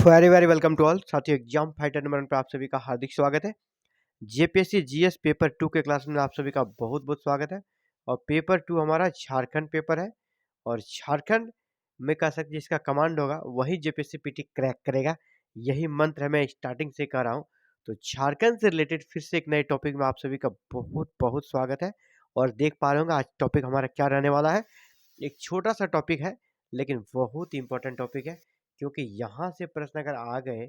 Very very welcome to all साथियों। Exam fighter number 1 पे आप सभी का हार्दिक स्वागत है। जेपीएससी जीएस पेपर 2 के क्लास में आप सभी का बहुत बहुत स्वागत है। और पेपर 2 हमारा झारखंड पेपर है और झारखंड में कह सकते जिसका कमांड होगा वही जेपीएससी पीटी क्रैक करेगा। यही मंत्र मैं स्टार्टिंग से कह रहा हूँ। तो झारखंड से रिलेटेड फिर से एक नए टॉपिक में आप सभी का बहुत बहुत स्वागत है। और देख पा रहे होंगे आज टॉपिक हमारा क्या रहने वाला है। एक छोटा सा टॉपिक है लेकिन बहुत इंपॉर्टेंट टॉपिक है, क्योंकि यहाँ से प्रश्न अगर आ गए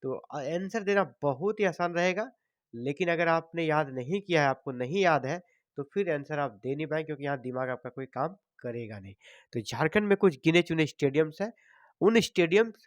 तो आंसर देना बहुत ही आसान रहेगा। लेकिन अगर आपने याद नहीं किया है, आपको नहीं याद है, तो फिर आंसर आप दे नहीं पाएंगे, क्योंकि यहाँ दिमाग आपका कोई काम करेगा नहीं। तो झारखंड में कुछ गिने चुने स्टेडियम्स हैं। उन स्टेडियम्स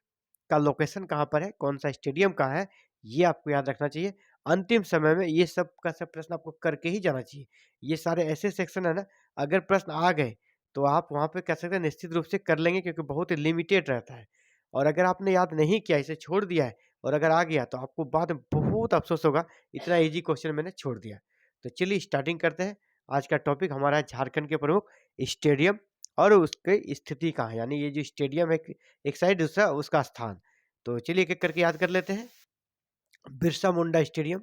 का लोकेशन कहाँ पर है, कौन सा स्टेडियम कहाँ है, ये आपको याद रखना चाहिए। अंतिम समय में ये सब का सब प्रश्न आपको करके ही जाना चाहिए। ये सारे ऐसे सेक्शन है ना, अगर प्रश्न आ गए तो आप वहाँ पे कह सकते हैं निश्चित रूप से कर लेंगे, क्योंकि बहुत ही लिमिटेड रहता है। और अगर आपने याद नहीं किया, इसे छोड़ दिया है और अगर आ गया तो आपको बाद में बहुत अफसोस होगा, इतना इजी क्वेश्चन मैंने छोड़ दिया। तो चलिए स्टार्टिंग करते हैं। आज का टॉपिक हमारा है झारखंड के प्रमुख स्टेडियम और उसकी स्थिति कहाँ है, यानी ये जो स्टेडियम है एक साइड, दूसरा उसका स्थान। तो चलिए एक एक करके याद कर लेते हैं। बिरसा मुंडा स्टेडियम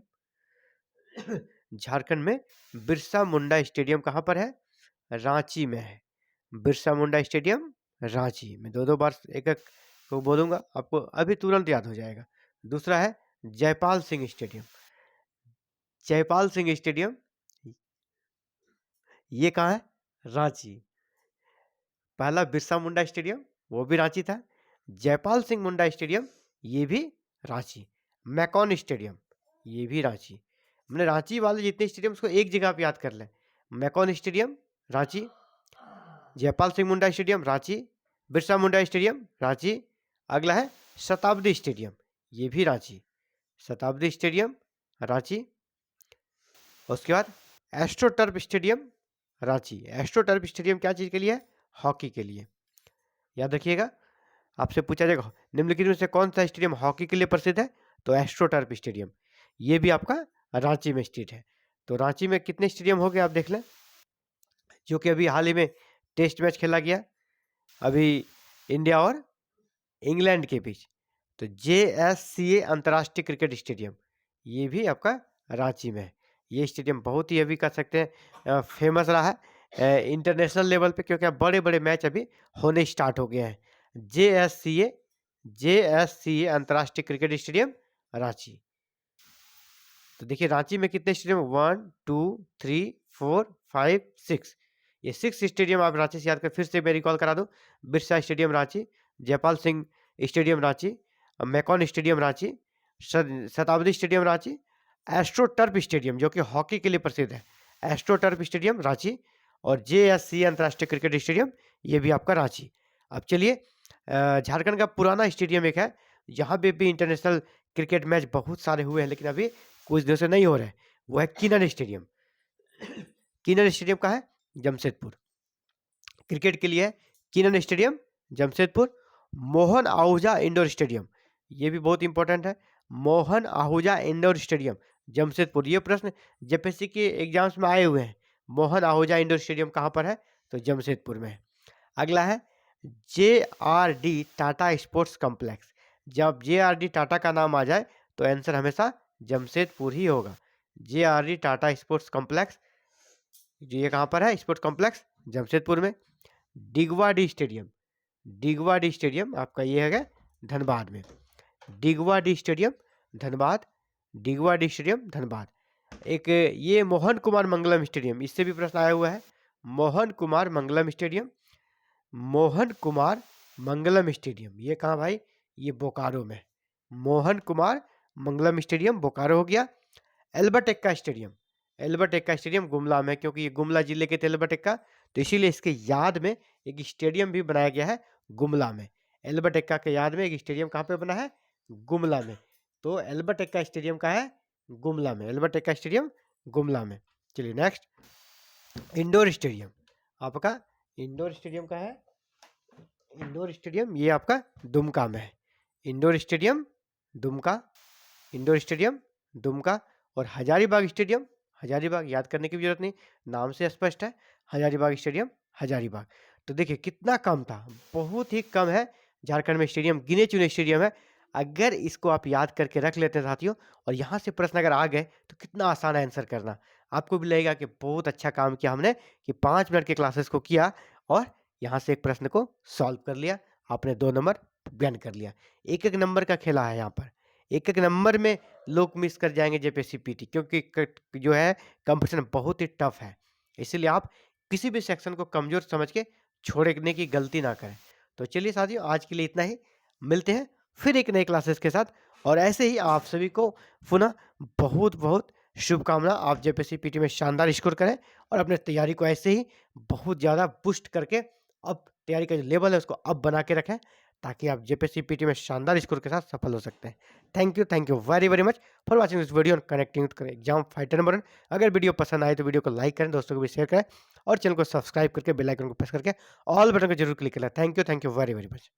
झारखंड में। बिरसा मुंडा स्टेडियम कहाँ पर है? रांची में है। बिरसा मुंडा स्टेडियम रांची में। दो दो बार एक एक को बोलूंगा, आपको अभी तुरंत याद हो जाएगा। दूसरा है जयपाल सिंह स्टेडियम। जयपाल सिंह स्टेडियम ये कहाँ है? रांची। पहला बिरसा मुंडा स्टेडियम वो भी रांची था। जयपाल सिंह मुंडा स्टेडियम ये भी रांची। मैकॉन स्टेडियम ये भी रांची। हमने रांची वाले जितने स्टेडियम को एक जगह पे याद कर लें। MECON stadium Ranchi, Jaipal Singh Munda stadium Ranchi, Birsa Munda stadium Ranchi. अगला है शताब्दी स्टेडियम, ये भी रांची। शताब्दी स्टेडियम रांची। उसके बाद astro turf stadium Ranchi. Astro turf stadium क्या चीज़ के लिए है? हॉकी के लिए। याद रखिएगा, आपसे पूछा जाएगा निम्नलिखित में से कौन सा स्टेडियम हॉकी के लिए प्रसिद्ध है, तो एस्ट्रो टर्फ स्टेडियम ये भी आपका रांची में स्थित है। तो रांची में कितने स्टेडियम हो गए आप देख लें, जो कि अभी हाल ही में टेस्ट मैच खेला गया अभी इंडिया और इंग्लैंड के बीच। तो JSCA अंतर्राष्ट्रीय क्रिकेट स्टेडियम ये भी आपका रांची में है। ये स्टेडियम बहुत ही अभी कह सकते हैं फेमस रहा है इंटरनेशनल लेवल पे, क्योंकि अब बड़े बड़े मैच अभी होने स्टार्ट हो गए हैं। JSCA अंतर्राष्ट्रीय क्रिकेट स्टेडियम रांची। तो देखिए रांची में कितने स्टेडियम? 1 2 3 4 5 6। ये 6 स्टेडियम आप रांची से याद कर, फिर से मैं रिकॉल करा दूं। Birsa stadium Ranchi, Jaipal Singh stadium Ranchi, MECON stadium Ranchi, Shatabdi stadium Ranchi, astro turf stadium जो कि हॉकी के लिए प्रसिद्ध है, एस्ट्रो टर्फ स्टेडियम रांची, और JSCA अंतर्राष्ट्रीय क्रिकेट स्टेडियम ये भी आपका रांची। अब चलिए झारखंड का पुराना स्टेडियम एक है, यहाँ पे भी इंटरनेशनल क्रिकेट मैच बहुत सारे हुए हैं, लेकिन अभी कुछ दिनों से नहीं हो रहे हैं। वो है किनर स्टेडियम। किनर स्टेडियम का है जमशेदपुर। क्रिकेट के लिए है किनर stadium Jamshedpur. Mohan Ahuja indoor stadium ये भी बहुत इंपॉर्टेंट है। Mohan Ahuja indoor stadium Jamshedpur. ये प्रश्न जेपीएससी के एग्जाम्स में आए हुए हैं। मोहन आहूजा इंडोर स्टेडियम कहाँ पर है? तो जमशेदपुर में है। अगला है JRD टाटा स्पोर्ट्स कॉम्प्लेक्स। जब JRD टाटा का नाम आ जाए तो आंसर हमेशा जमशेदपुर ही होगा। JRD टाटा स्पोर्ट्स कॉम्प्लेक्स ये कहाँ पर है? स्पोर्ट्स कॉम्प्लेक्स जमशेदपुर में। डिगवाडी स्टेडियम, डिगवाडी स्टेडियम आपका ये है धनबाद में। डिगवाडी स्टेडियम धनबाद, डिगवाडी स्टेडियम धनबाद। एक ये मोहन कुमार मंगलम स्टेडियम, इससे भी प्रश्न आया हुआ है। मोहन कुमार मंगलम स्टेडियम, मोहन कुमार मंगलम स्टेडियम ये कहाँ भाई? ये बोकारो में। मोहन कुमार मंगलम स्टेडियम बोकारो हो गया। Albert Ekka stadium, Albert Ekka stadium Gumla में, क्योंकि ये गुमला जिले के थे एल्बर्ट एक्का, तो इसीलिए इसके याद में एक स्टेडियम भी बनाया गया है गुमला में। एल्बर्ट एक्का के याद में एक स्टेडियम कहाँ पे बना है? गुमला में। तो एल्बर्ट एक्का स्टेडियम का है गुमला में, एल्बर्ट एक्का स्टेडियम गुमला में। चलिए नेक्स्ट, इंडोर स्टेडियम आपका इंडोर स्टेडियम का है। इंडोर स्टेडियम ये आपका दुमका में है। Indoor stadium Dumka, indoor stadium Dumka. और हजारीबाग स्टेडियम, हजारीबाग याद करने की भी जरूरत नहीं, नाम से स्पष्ट है हजारीबाग स्टेडियम हजारीबाग। तो देखिए कितना कम था, बहुत ही कम है झारखंड में स्टेडियम, गिने चुने स्टेडियम है। अगर इसको आप याद करके रख लेते हैं साथियों और यहाँ से प्रश्न अगर आ गए तो कितना आसान है आंसर करना। आपको भी लगेगा कि बहुत अच्छा काम किया हमने कि 5 मिनट के क्लासेस को किया और यहाँ से एक प्रश्न को सॉल्व कर लिया। आपने 2 नंबर गेन कर लिया। एक-एक नंबर का खेला है यहाँ पर। एक-एक नंबर में लोग मिस कर जाएँगे जेपीएससी पीटी क्योंकि कट जो है कॉम्पिटिशन बहुत ही टफ है। इसीलिए आप किसी भी सेक्शन को कमज़ोर समझ के छोड़ने की गलती ना करें। तो चलिए साथियों आज के लिए इतना ही। मिलते हैं फिर एक नए क्लासेस के साथ और ऐसे ही आप सभी को पुनः बहुत-बहुत शुभकामना। आप जेपीएससी पीटी में शानदार स्कोर करें और अपने तैयारी को ऐसे ही बहुत ज़्यादा बूस्ट करके अब तैयारी का जो लेवल है उसको अप बना के रखें ताकि आप जेपीएससी पीटी में शानदार स्कोर के साथ सफल हो सकते हैं। Thank you very much for watching this video on connecting with exam fighter number 1। अगर वीडियो पसंद आए तो वीडियो को लाइक करें, दोस्तों को भी शेयर करें और चैनल को सब्सक्राइब करके बेल आइकन को प्रेस करके ऑल बटन को जरूर क्लिक करें। Thank you very much.